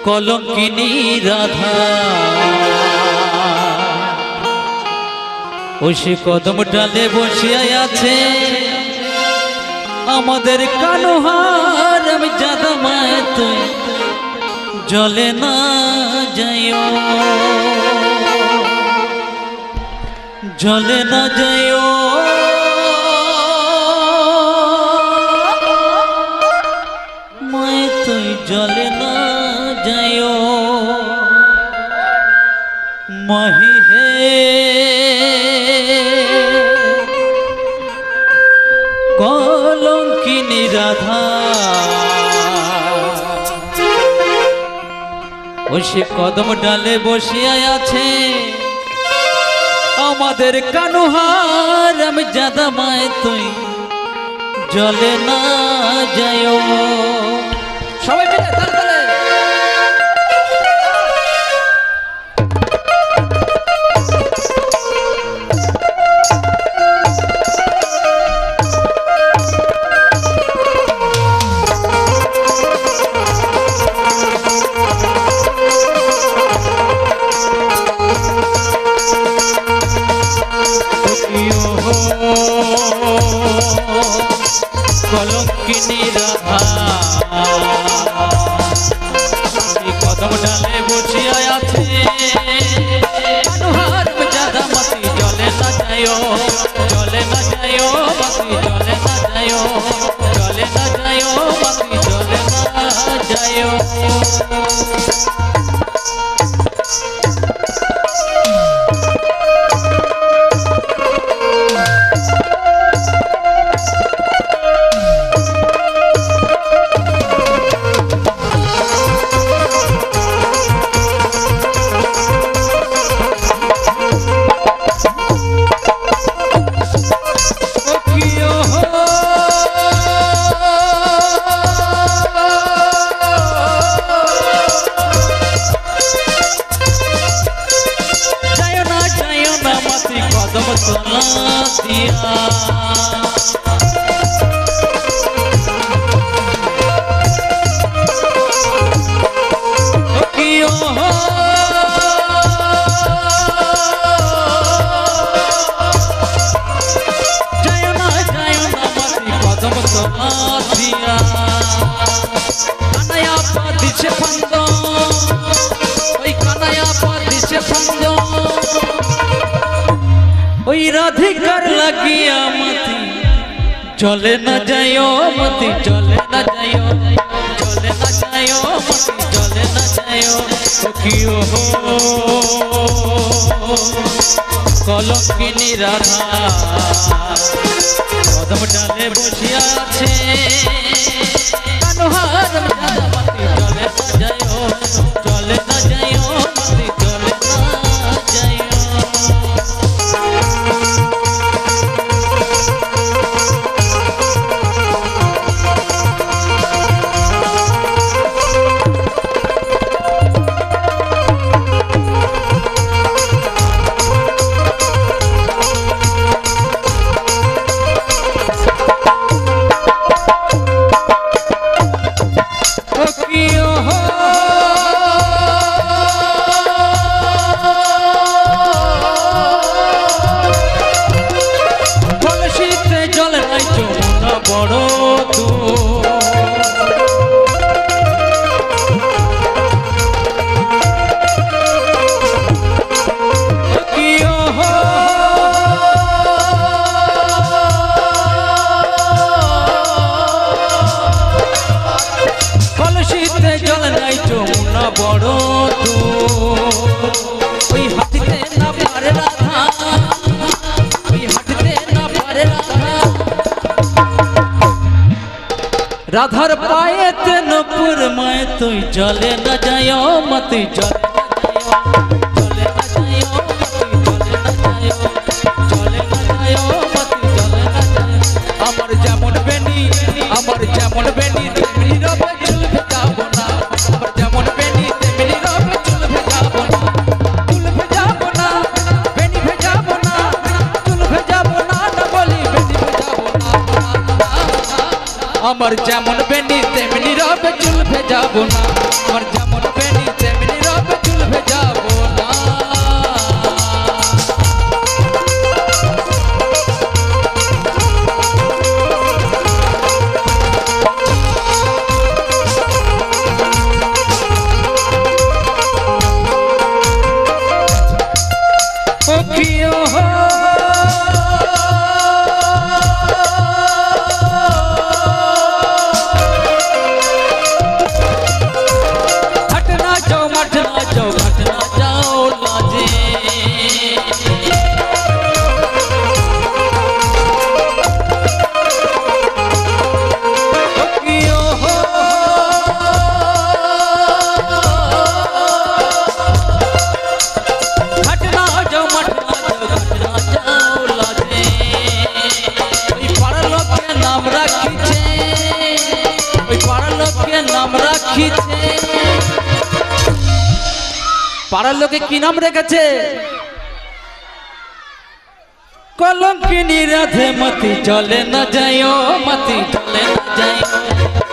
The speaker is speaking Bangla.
কলঙ্কিনী রাধা ওই সে কদম ডালে বসিয়া আছে আমাদের কানোহার আমি জাদা মায় তুই জলে না যাইও জলে না যাইও মায় তুই জলে না যাইও মাহি হে কলঙ্কিনী রাধা ও সে কদম ডালে বসিয়া আছে আমাদের কানোহার আমি জাদা মায় তুই জলে না যাইও সবাই মিলে তালে কলঙ্কিনী রাধা কদম ডালে বসিয়া আছে কানোহার জাদা মাতি জলে না যাইও জলে না যাইও মাতি জলে না যাইও জলে না যাইও মাতি জলে না যাইও ওই রাধিকার লাগিয়া মতি চলে না যাইও মতি চলে না যাইও চলে না যাইও মতি চলে না যাইও কিও কলঙ্কিনী রাধা কদম ডালে বসিয়া আছে কানোহার জাদা মতি চলে না যাইও চলে না যাইও মতি চলে না যাইও राधार पाए नपुर मैं तुई जले न जायो मत जले न जायो जले न जायो मत जले न जायो अमर जेमन बेनी तेमनी रबे चुल भेजाबो ना अमर जेमन बेनी तेमनी रबे चुल भेजाबो ना बेनी भेजाबो ना चुल भेजाबो ना न बोली बेनी भेजाबो ना अमर जेमन बेनी तेमनी रबे चुल भेजाबो ना अमर जेमन बेनी নাম রাখিছে পাড়ার লোকে কি নাম রেখেছে কলঙ্কিনী রাধে মতি চলে না যাইও মতি চলে না যাইও